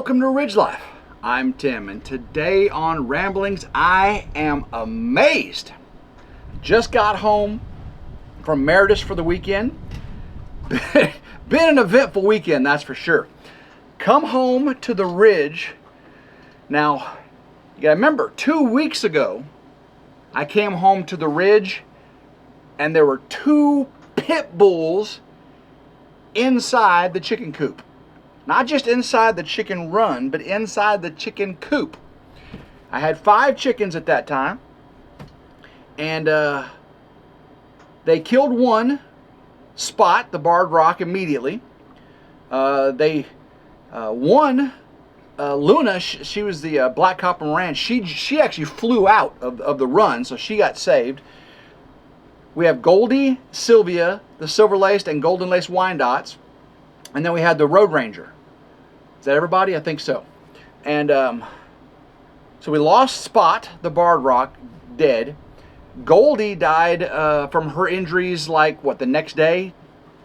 Welcome to Ridge Life. I'm Tim, and today on Ramblings, I am amazed. Just got home from Meredith for the weekend. Been an eventful weekend, that's for sure. Come home to the Ridge. Now, you gotta remember, 2 weeks ago, I came home to the Ridge, and there were 2 pit bulls inside the chicken coop. Not just inside the chicken run, but inside the chicken coop. I had 5 chickens at that time, and they killed one, Spot, the barred rock, immediately. Luna, she was the black copper Moran. She actually flew out of the run, so she got saved. We have Goldie, Sylvia, the silver laced and golden laced Wyandottes, and then we had the Road Ranger. Is that everybody? I think so. And so we lost Spot, the barred rock, dead. Goldie died from her injuries like, what, the next day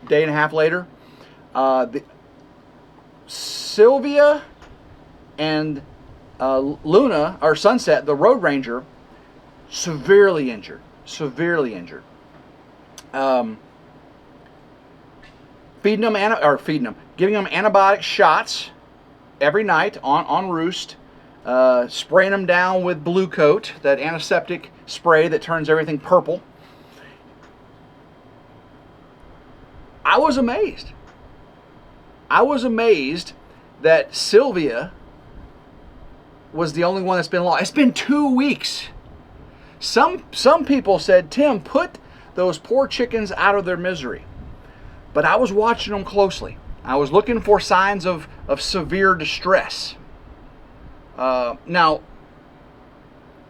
and a half later. Sylvia and Luna, or Sunset, the Road Ranger, severely injured. Giving them antibiotic shots every night on roost, spraying them down with Blue Coat, that antiseptic spray that turns everything purple. I was amazed that Sylvia was the only one that's been lost. It's been 2 weeks. Some people said, Tim, put those poor chickens out of their misery. But I was watching them closely. I was looking for signs of severe distress. Now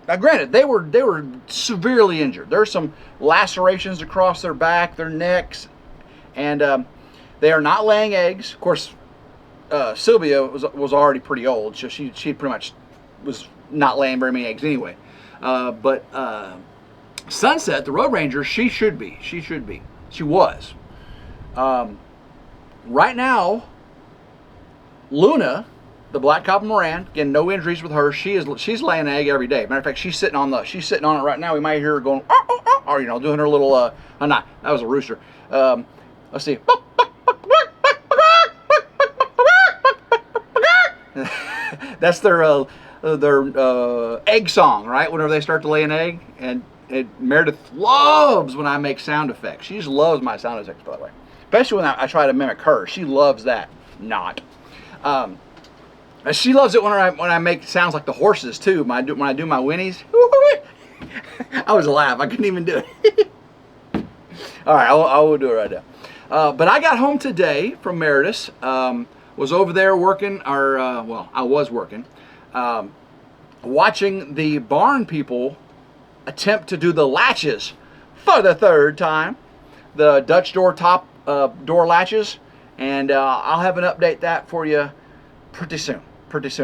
granted, they were severely injured. There's some lacerations across their back, their necks, and they are not laying eggs. Of course, Sylvia was already pretty old, so she pretty much was not laying very many eggs anyway. But Sunset, the Road Ranger, she was. Right now, Luna, the black copper Moran, again, no injuries with her. She's laying an egg every day. Matter of fact, she's sitting on it right now. We might hear her going, or doing her little. That was a rooster. Let's see. That's their egg song, right? Whenever they start to lay an egg, and Meredith loves when I make sound effects. She just loves my sound effects, by the way. Especially when I try to mimic her. She loves that. She loves it when I make sounds like the horses too. When I do my whinnies. I was laughing. I couldn't even do it. All right, I will do it right now. But I got home today from Meredith. Was over there working, I was working, watching the barn people attempt to do the latches for the 3rd time. The Dutch door top door latches, and I'll have an update that for you pretty soon.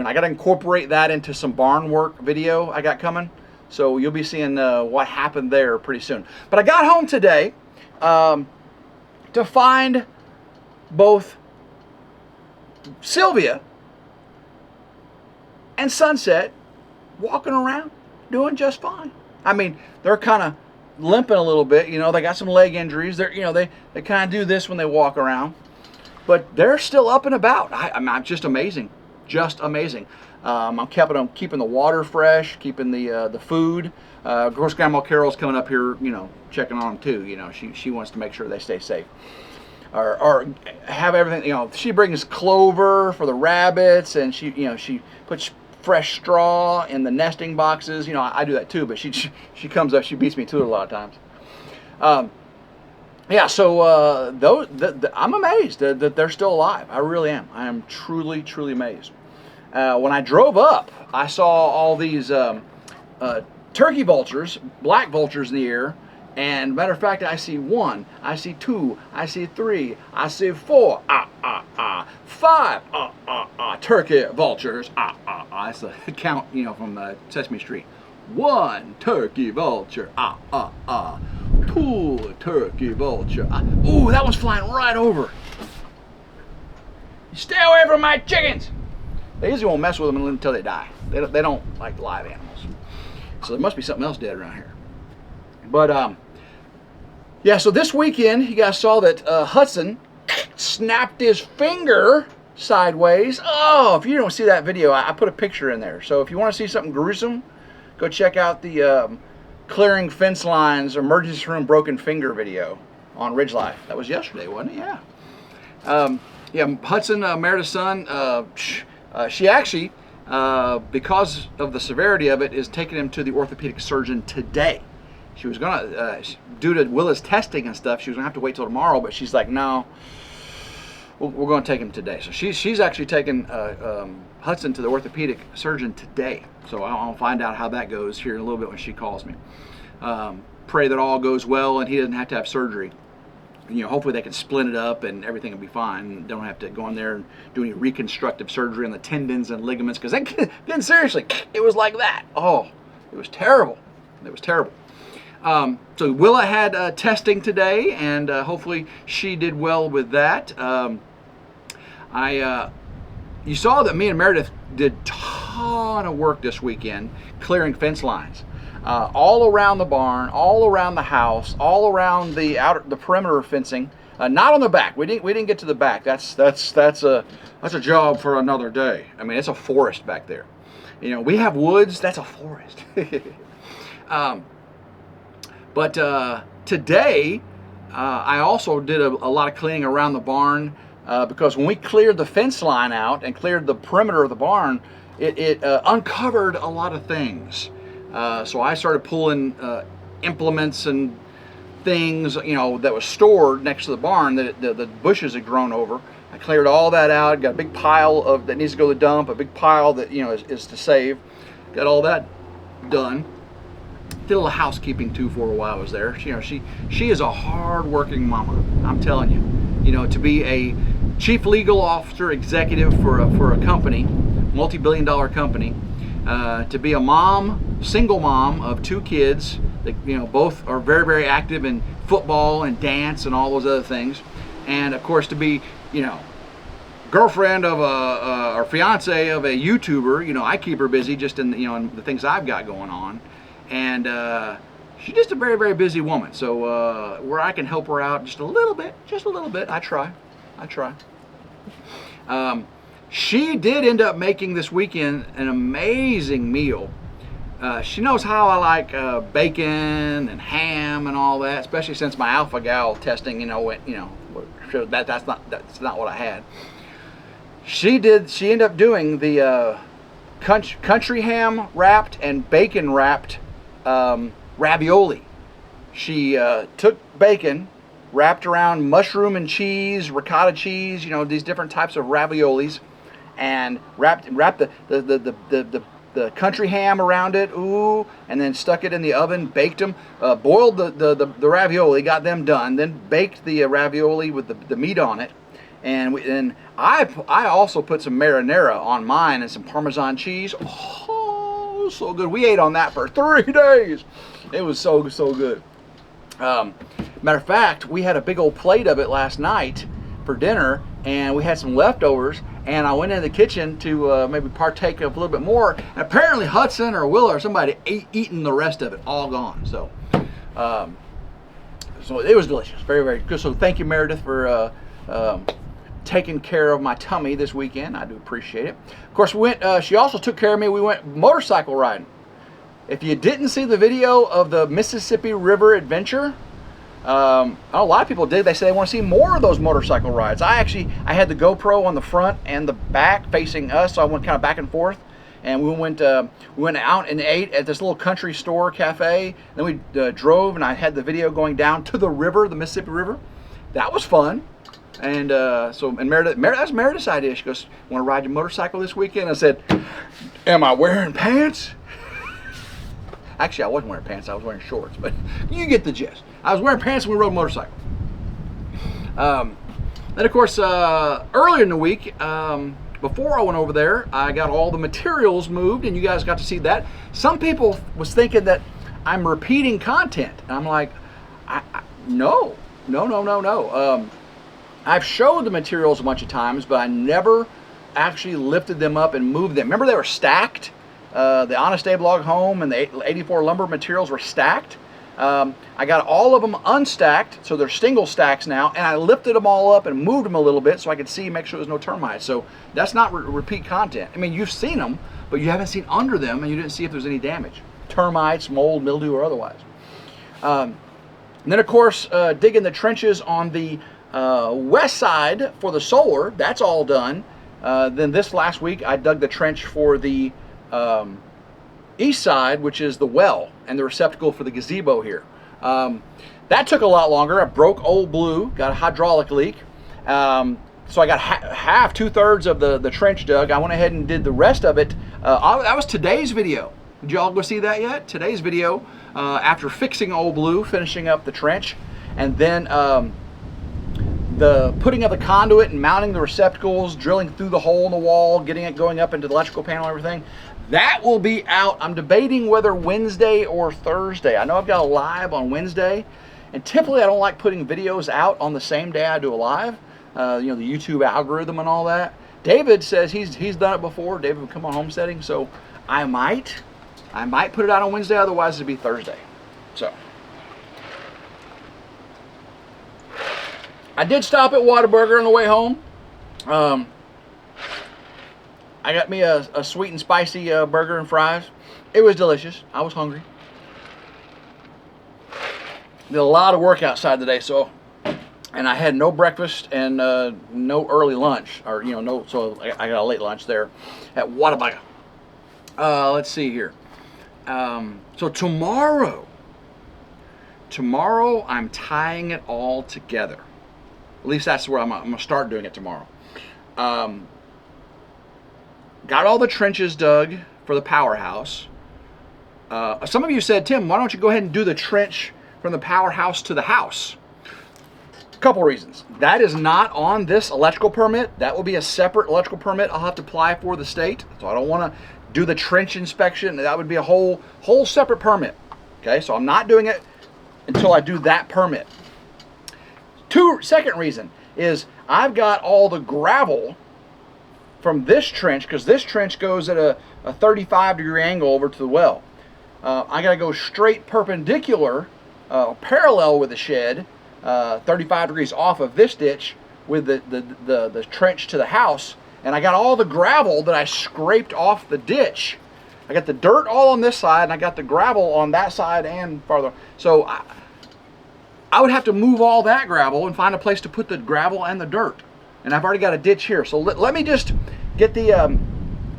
I got to incorporate that into some barn work video I got coming, so you'll be seeing what happened there pretty soon. But I got home today to find both Sylvia and Sunset walking around doing just fine. I mean, they're kind of limping a little bit, they got some leg injuries. They kind of do this when they walk around, but they're still up and about. I'm just amazing. I'm keeping the water fresh, keeping the food. Of course, Grandma Carol's coming up here, checking on them too. She wants to make sure they stay safe, or have everything. She brings clover for the rabbits, and she puts fresh straw in the nesting boxes. I do that too, but she comes up, she beats me to it a lot of times. I'm amazed that they're still alive. I really am. I am truly amazed. When I drove up, I saw all these turkey vultures, black vultures in the air. And matter of fact, I see 1, I see 2, I see 3, I see 4, 5, turkey vultures, That's the count, from Sesame Street. 1 turkey vulture, 2 turkey vulture. Ooh, that one's flying right over. Stay away from my chickens. They usually won't mess with them until they die. They don't like live animals. So there must be something else dead around here. But yeah, so this weekend you guys saw that Hudson snapped his finger sideways. Oh, if you don't see that video, I put a picture in there. So if you want to see something gruesome, go check out the clearing fence lines emergency room broken finger video on RidgeLife. That was yesterday, wasn't it? Yeah. Yeah, Hudson, Meredith's son, she actually, because of the severity of it, is taking him to the orthopedic surgeon today. She was gonna, due to Willa's testing and stuff, she was gonna have to wait till tomorrow, but she's like, no, we're gonna take him today. So she's actually taking Hudson to the orthopedic surgeon today. So I'll find out how that goes here in a little bit when she calls me. Pray that all goes well and he doesn't have to have surgery. You know, hopefully they can split it up and everything will be fine. Don't have to go in there and do any reconstructive surgery on the tendons and ligaments, because then seriously, it was like that. Oh, it was terrible. It was terrible. So Willa had testing today, and hopefully she did well with that. You saw that me and Meredith did a ton of work this weekend clearing fence lines. All around the barn, all around the house, all around the perimeter fencing. Not on the back. We didn't get to the back. That's a job for another day. I mean, it's a forest back there. You know, we have woods. That's a forest. But today, I also did a lot of cleaning around the barn because when we cleared the fence line out and cleared the perimeter of the barn, it uncovered a lot of things. So I started pulling implements and things, you know, that was stored next to the barn that the bushes had grown over. I cleared all that out. Got a big pile that needs to go to the dump. A big pile that, you know, is to save. Got all that done. Did a little housekeeping too for a while I was there. You know, she is a hard-working mama. I'm telling you. You know, to be a chief legal officer executive for a company, multi-billion-dollar company. To be a mom, single mom of 2 kids that, you know, both are very, very active in football and dance and all those other things, and of course to be, you know, girlfriend of or fiance of a YouTuber. You know, I keep her busy just in, you know, in the things I've got going on, and she's just a very, very busy woman. So where I can help her out just a little bit, I try. She did end up making this weekend an amazing meal. She knows how I like bacon and ham and all that, especially since my alpha gal testing, you know, went, you know, showed that's not what I had. She ended up doing the country ham wrapped and bacon wrapped ravioli. She took bacon, wrapped around mushroom and cheese, ricotta cheese, you know, these different types of raviolis, and wrapped the country ham around it, and then stuck it in the oven, baked them, boiled the ravioli, got them done, then baked the ravioli with the meat on it, and I also put some marinara on mine and some Parmesan cheese. Oh, so good. We ate on that for 3 days. It was so good. Matter of fact, we had a big old plate of it last night for dinner, and we had some leftovers, and I went into the kitchen to maybe partake of a little bit more, and apparently Hudson or Willa or somebody eaten the rest of it, all gone. So so it was delicious, very, very good. So thank you, Meredith, for taking care of my tummy this weekend. I do appreciate it. Of course, we went. She also took care of me. We went motorcycle riding. If you didn't see the video of the Mississippi River adventure, a lot of people did. They say they want to see more of those motorcycle rides. I had the GoPro on the front and the back facing us, so I went kind of back and forth. And we went out and ate at this little country store cafe. Then we drove, and I had the video going down to the river, the Mississippi River. That was fun. And Meredith, that's Meredith's idea. She goes, "Want to ride your motorcycle this weekend?" I said, "Am I wearing pants?" Actually, I wasn't wearing pants. I was wearing shorts, but you get the gist. I was wearing pants when we rode a motorcycle. Then, of course, earlier in the week, before I went over there, I got all the materials moved, and you guys got to see that. Some people was thinking that I'm repeating content. And I'm like, no. I've showed the materials a bunch of times, but I never actually lifted them up and moved them. Remember they were stacked? The Honest Abe log home and the 84 lumber materials were stacked. I got all of them unstacked, so they're single stacks now, and I lifted them all up and moved them a little bit so I could see, make sure there's no termites. So that's not repeat content. I mean, you've seen them, but you haven't seen under them, and you didn't see if there's any damage. Termites, mold, mildew, or otherwise. And then, of course, digging the trenches on the west side for the solar, that's all done. Then this last week, I dug the trench for the east side, which is the well and the receptacle for the gazebo here. That took a lot longer. I broke Old Blue, got a hydraulic leak. So I got half, 2/3 of the trench dug. I went ahead and did the rest of it. That was today's video. Did y'all go see that yet? Today's video, after fixing Old Blue, finishing up the trench, and then the putting of the conduit and mounting the receptacles, drilling through the hole in the wall, getting it going up into the electrical panel and everything. That will be out. I'm debating whether Wednesday or Thursday. I know I've got a live on Wednesday, and typically I don't like putting videos out on the same day I do a live. You know, the YouTube algorithm and all that. David says he's done it before. David would come on homesteading, so I might put it out on Wednesday. Otherwise, it'd be Thursday. So I did stop at Whataburger on the way home. I got me a sweet and spicy burger and fries. It was delicious. I was hungry. Did a lot of work outside today, and I had no breakfast and no early lunch, or so I got a late lunch there at Whataburger. Let's see here. So tomorrow I'm tying it all together. At least that's where I'm gonna start doing it tomorrow. Got all the trenches dug for the powerhouse. Some of you said, Tim, why don't you go ahead and do the trench from the powerhouse to the house? A couple reasons. That is not on this electrical permit. That will be a separate electrical permit I'll have to apply for the state. So I don't want to do the trench inspection. That would be a whole separate permit. Okay, so I'm not doing it until I do that permit. Second reason is I've got all the gravel from this trench, because this trench goes at a 35-degree angle over to the well. I got to go straight perpendicular, parallel with the shed, 35 degrees off of this ditch with the trench to the house. And I got all the gravel that I scraped off the ditch. I got the dirt all on this side, and I got the gravel on that side and farther. So I would have to move all that gravel and find a place to put the gravel and the dirt. And I've already got a ditch here. So let me just get the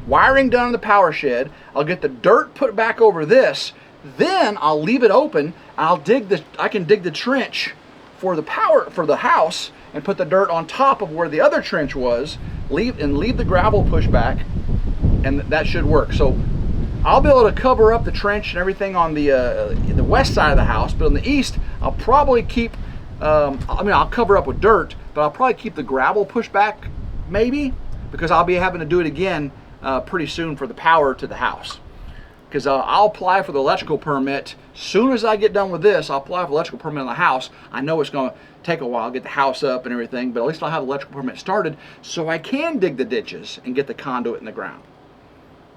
wiring done in the power shed. I'll get the dirt put back over this. Then I'll leave it open. I can dig the trench for the house and put the dirt on top of where the other trench was. Leave the gravel pushed back, and that should work. So I'll be able to cover up the trench and everything on the west side of the house, but on the east, I'll probably keep. I'll cover up with dirt, but I'll probably keep the gravel pushed back, maybe, because I'll be having to do it again pretty soon for the power to the house. Because I'll apply for the electrical permit. Soon as I get done with this, I'll apply for the electrical permit on the house. I know it's going to take a while to get the house up and everything, but at least I'll have the electrical permit started so I can dig the ditches and get the conduit in the ground.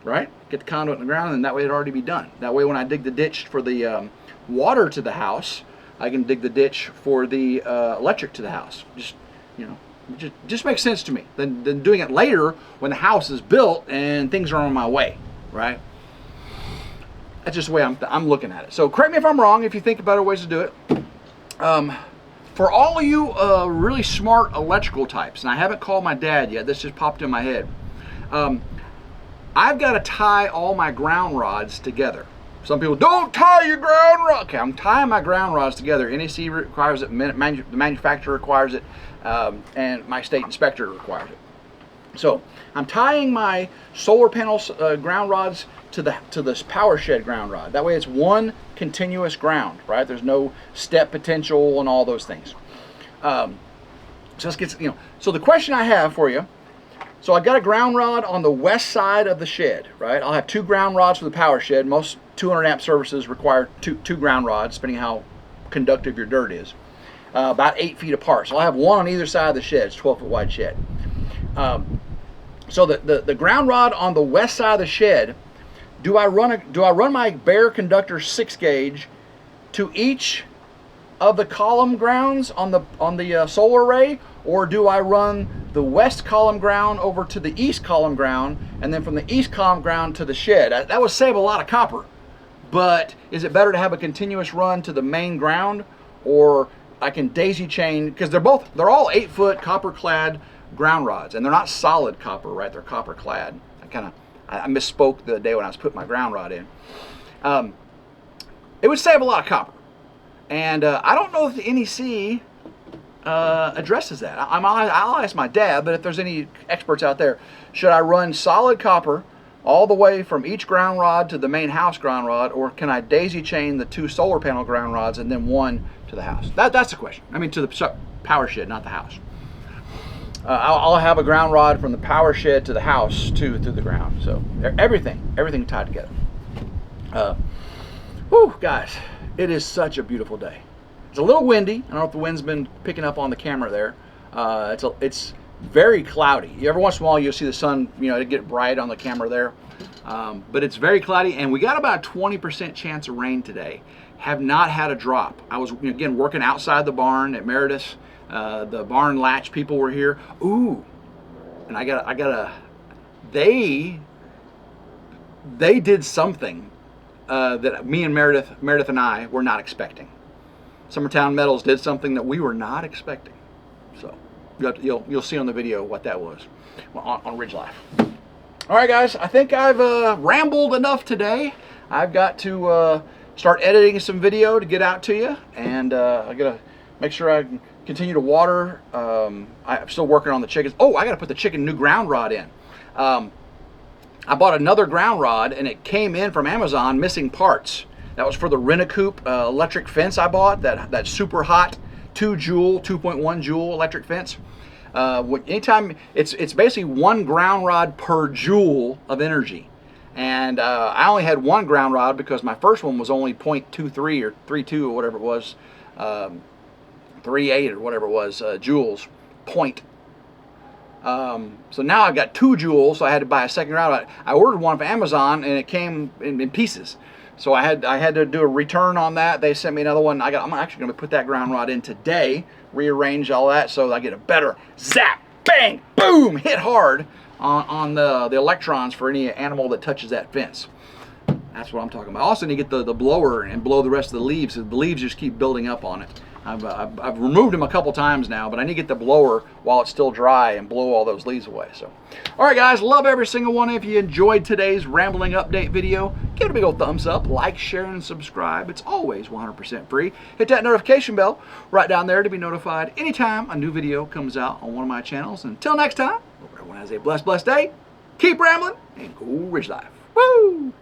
Right? Get the conduit in the ground, and that way it'll already be done. That way when I dig the ditch for the water to the house, I can dig the ditch for the electric to the house. Just makes sense to me than doing it later when the house is built and things are on my way, right? That's just the way I'm looking at it. So correct me if I'm wrong if you think of better ways to do it. For all of you really smart electrical types, and I haven't called my dad yet, this just popped in my head. I've got to tie all my ground rods together. Some people, don't tie your ground rod. Okay, I'm tying my ground rods together. NEC requires it, the manufacturer requires it, and my state inspector requires it. So I'm tying my solar panels ground rods to this power shed ground rod. That way it's one continuous ground, right? There's no step potential and all those things. So let's get, so the question I have for you, so I've got a ground rod on the west side of the shed, right? I'll have two ground rods for the power shed. Most 200 amp services require two ground rods, depending how conductive your dirt is. About 8 feet apart. So I'll have one on either side of the shed. It's a 12-foot wide shed. So the ground rod on the west side of the shed, do I run my bare conductor 6 gauge to each of the column grounds on the solar array, or do I run the west column ground over to the east column ground, and then from the east column ground to the shed? That would save a lot of copper, but is it better to have a continuous run to the main ground, or I can daisy chain, because they're all 8-foot copper clad ground rods, and they're not solid copper, right? They're copper clad. I misspoke the other day when I was putting my ground rod in. It would save a lot of copper. And I don't know if the NEC addresses that. I'll ask my dad, but if there's any experts out there, should I run solid copper all the way from each ground rod to the main house ground rod, or can I daisy chain the 2 solar panel ground rods and then one to the house? That's the question. I mean, to the power shed, not the house. I'll have a ground rod from the power shed to the house through the ground. So everything tied together. Whew, guys. It is such a beautiful day. It's a little windy. I don't know if the wind's been picking up on the camera there. It's very cloudy. Every once in a while you'll see the sun, it get bright on the camera there. But it's very cloudy, and we got about a 20% chance of rain today. Have not had a drop. I was again working outside the barn at Meredith. The barn latch people were here. Ooh, and I got they did something that me and Meredith and I were not expecting. Summertown Metals did something that we were not expecting. So you'll see on the video what that was on RidgeLife. All right, guys, I think I've rambled enough today. I've got to start editing some video to get out to you, and I gotta make sure I continue to water. I'm still working on the chickens. Oh, I gotta put the chicken new ground rod in. I bought another ground rod, and it came in from Amazon missing parts. That was for the Rent-A-Coop electric fence I bought, that super hot 2.1 joule electric fence. Anytime, it's basically 1 ground rod per joule of energy. And I only had 1 ground rod because my first one was only 0.23 or 3.2 or whatever it was, 3.8 or whatever it was, joules, point. So now I've got 2 joules, so I had to buy a second ground rod. I ordered one from Amazon, and it came in pieces. So I had to do a return on that. They sent me another one. I'm actually going to put that ground rod in today, rearrange all that so I get a better zap, bang, boom, hit hard on the electrons for any animal that touches that fence. That's what I'm talking about. Also need to get the blower and blow the rest of the leaves. The leaves just keep building up on it. I've removed them a couple times now, but I need to get the blower while it's still dry and blow all those leaves away. So, all right, guys, love every single one. If you enjoyed today's rambling update video, give it a big old thumbs up, like, share, and subscribe. It's always 100% free. Hit that notification bell right down there to be notified anytime a new video comes out on one of my channels. Until next time, hope everyone has a blessed day. Keep rambling and go Ridge Life. Woo!